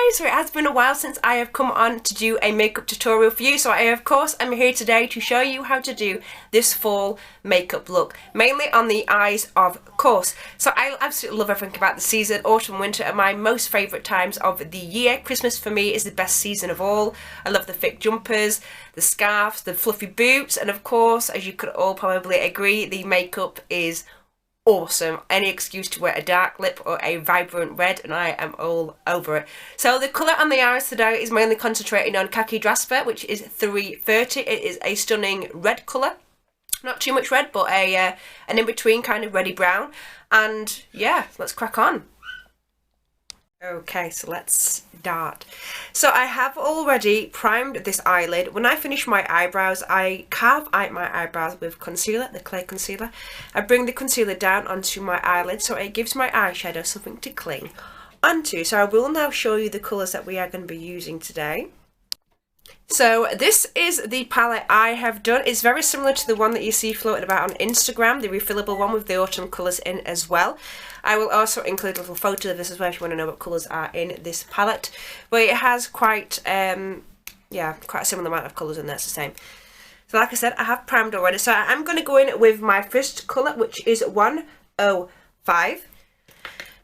guys, so it has been a while since I have come on to do a makeup tutorial for you, so I of course am here today to show you how to do this fall makeup look, mainly on the eyes of course. So I absolutely love everything about the season. Autumn and winter are my most favourite times of the year. Christmas for me is the best season of all. I love the thick jumpers, the scarves, the fluffy boots, and of course, as you could all probably agree, the makeup is awesome. Any excuse to wear a dark lip or a vibrant red and I am all over it. So the colour on the eyes today is mainly concentrating on Khaki Jasper, which is 330. It is a stunning red colour. Not too much red, but an in-between kind of reddy brown. And yeah, let's crack on. Okay, so let's start. So I have already primed this eyelid. When I finish my eyebrows, I carve out my eyebrows with concealer, the clay concealer. I bring the concealer down onto my eyelid so it gives my eyeshadow something to cling onto. So I will now show you the colours that we are going to be using today. So this is the palette I have done. It's very similar to the one that you see floated about on Instagram, the refillable one with the autumn colours in as well. I will also include a little photo of this as well if you want to know what colours are in this palette. But it has quite a similar amount of colours in there, it's the same. So like I said, I have primed already. So I'm going to go in with my first colour, which is 105.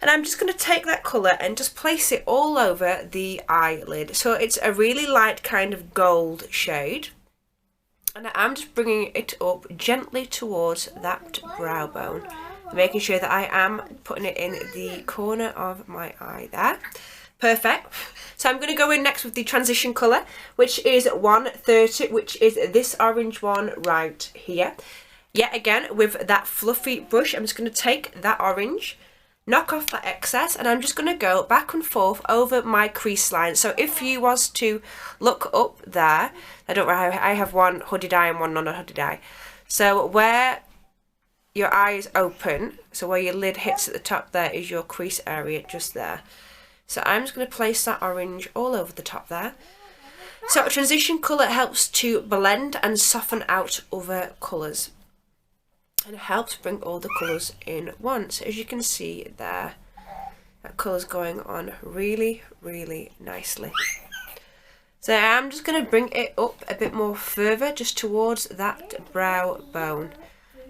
And I'm just going to take that colour and just place it all over the eyelid. So it's a really light kind of gold shade. And I'm just bringing it up gently towards that brow bone. Making sure that I am putting it in the corner of my eye there. Perfect. So I'm going to go in next with the transition colour, which is 130, which is this orange one right here. Yet again, with that fluffy brush, I'm just going to take that orange, knock off that excess, and I'm just going to go back and forth over my crease line. So if you was to look up there, I have one hooded eye and one non-hooded eye. So where your eye is open, so where your lid hits at the top there is your crease area just there. So I'm just going to place that orange all over the top there. So a transition colour helps to blend and soften out other colours. And it helps bring all the colours in once. As you can see there, that colour's going on really, really nicely. So I'm just going to bring it up a bit more further, just towards that brow bone.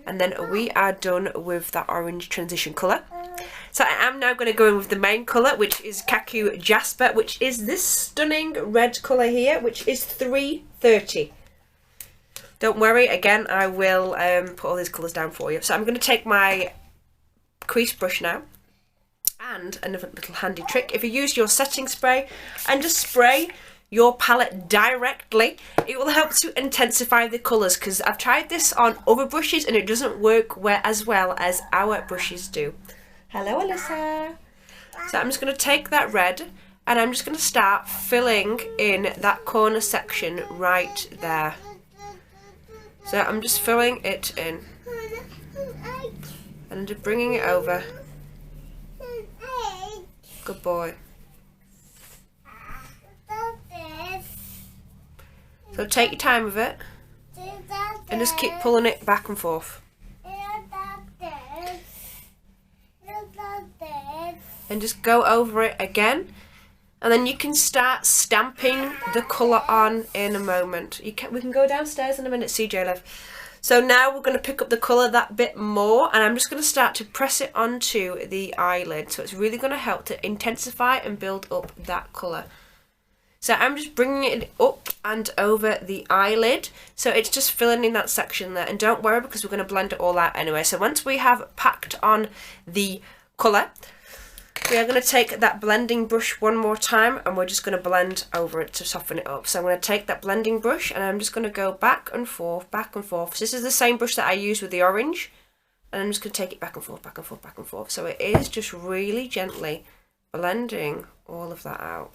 And then we are done with that orange transition colour. So I am now going to go in with the main colour, which is Khaki Jasper, which is this stunning red colour here, which is 330. Don't worry, again, I will put all these colours down for you. So I'm going to take my crease brush now. And another little handy trick, if you use your setting spray and just spray your palette directly, it will help to intensify the colours, because I've tried this on other brushes and it doesn't work as well as our brushes do. Hello, Alyssa. So I'm just going to take that red and I'm just going to start filling in that corner section right there. So I'm just filling it in and just bringing it over. Good boy. So take your time with it and just keep pulling it back and forth. And just go over it again. And then you can start stamping the colour on in a moment. We can go downstairs in a minute, CJ love. So now we're going to pick up the colour that bit more, and I'm just going to start to press it onto the eyelid. So it's really going to help to intensify and build up that colour. So I'm just bringing it up and over the eyelid. So it's just filling in that section there. And don't worry, because we're going to blend it all out anyway. So once we have packed on the colour, we are going to take that blending brush one more time and we're just going to blend over it to soften it up. So I'm going to take that blending brush and I'm just going to go back and forth, back and forth. So this is the same brush that I used with the orange. And I'm just going to take it back and forth, back and forth, back and forth. So it is just really gently blending all of that out.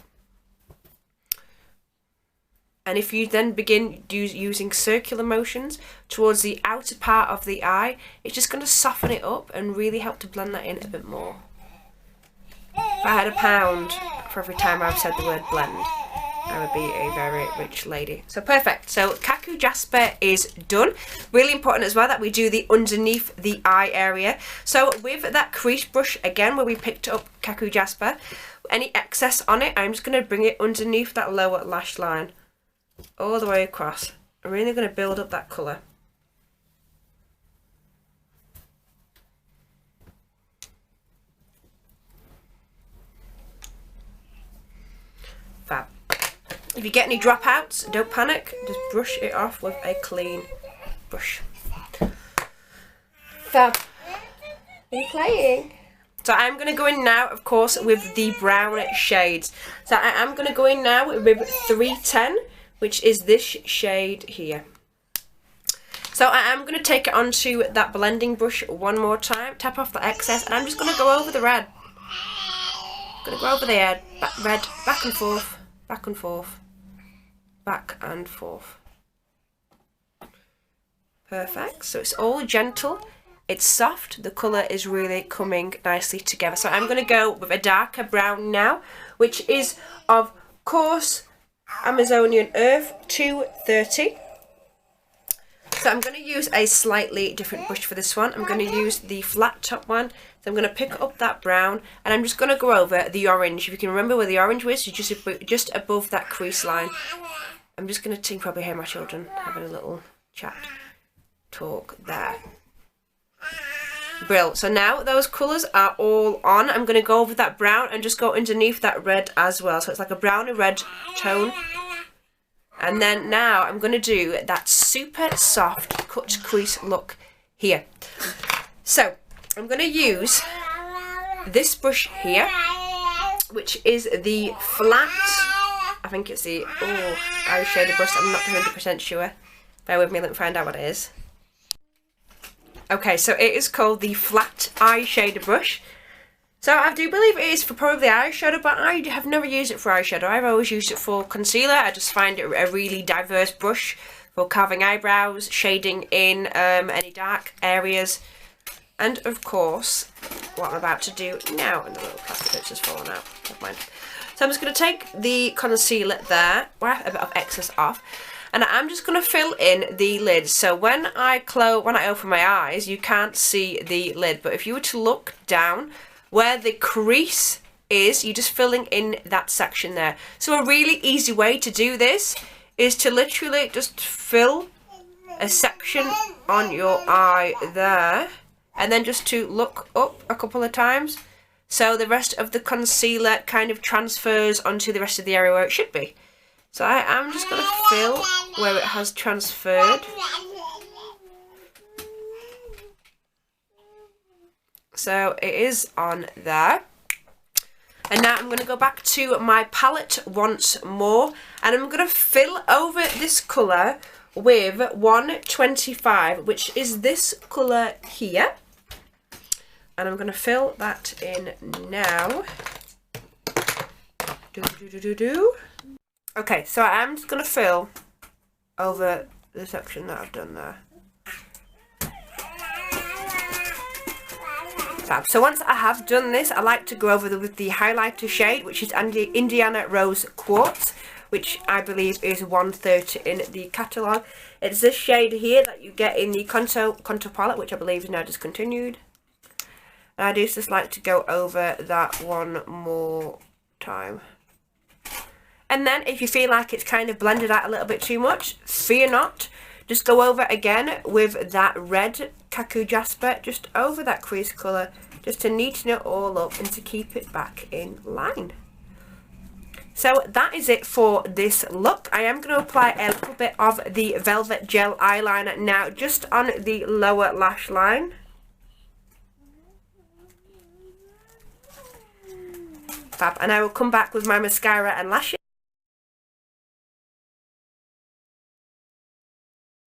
And if you then begin using circular motions towards the outer part of the eye, it's just going to soften it up and really help to blend that in a bit more. If I had £1 for every time I've said the word blend, I would be a very rich lady. So perfect. So Khaki Jasper is done. Really important as well that we do the underneath the eye area. So with that crease brush again, where we picked up Khaki Jasper, any excess on it, I'm just going to bring it underneath that lower lash line, all the way across. I'm really going to build up that colour. Fab. If you get any dropouts, don't panic, just brush it off with a clean brush. Fab. Are you playing? So I'm going to go in now, of course, with the brown shades. So I am going to go in now with 310, which is this shade here. So I am going to take it onto that blending brush one more time, tap off the excess, and I'm just going to go over the red. Going to go over the red, back and forth, back and forth, back and forth. Perfect. So it's all gentle. It's soft. The colour is really coming nicely together. So I'm going to go with a darker brown now, which is, of course, Amazonian Earth 230. So I'm going to use a slightly different brush for this one. I'm going to use the flat top one. So I'm going to pick up that brown, and I'm just going to go over the orange. If you can remember where the orange was, just above that crease line. I'm just going to probably hear my children having a little chat, talk there. Brill. So now those colours are all on. I'm going to go over that brown and just go underneath that red as well. So it's like a browny red tone. And then now I'm going to do that super soft cut crease look here. So I'm going to use this brush here, which is the flat, I think it's the eyeshadow brush, I'm not 100% sure. Bear with me, let me find out what it is. Okay, so it is called the flat eyeshadow brush. So I do believe it is for probably eyeshadow, but I have never used it for eyeshadow. I've always used it for concealer. I just find it a really diverse brush for carving eyebrows, shading in any dark areas. And of course, what I'm about to do now, and the little plastic bit's just fallen out, never mind. So I'm just going to take the concealer there, wipe a bit of excess off, and I'm just going to fill in the lid. So when I open my eyes, you can't see the lid, but if you were to look down where the crease is, you're just filling in that section there. So a really easy way to do this is to literally just fill a section on your eye there, and then just to look up a couple of times so the rest of the concealer kind of transfers onto the rest of the area where it should be. So I am just going to fill where it has transferred. So it is on there. And now I'm going to go back to my palette once more, and I'm going to fill over this colour with 125, which is this colour here. And I'm going to fill that in now. Okay, so I'm just going to fill over the section that I've done there. Fab. So once I have done this, I like to go over with the highlighter shade, which is Indiana Rose Quartz, which I believe is 130 in the catalogue. It's this shade here that you get in the Contour palette, which I believe is now discontinued. And I do just like to go over that one more time. And then if you feel like it's kind of blended out a little bit too much, fear not. Just go over again with that red Kaku Jasper, just over that crease colour, just to neaten it all up and to keep it back in line. So that is it for this look. I am going to apply a little bit of the Velvet Gel eyeliner now, just on the lower lash line. Fab. And I will come back with my mascara and lashes.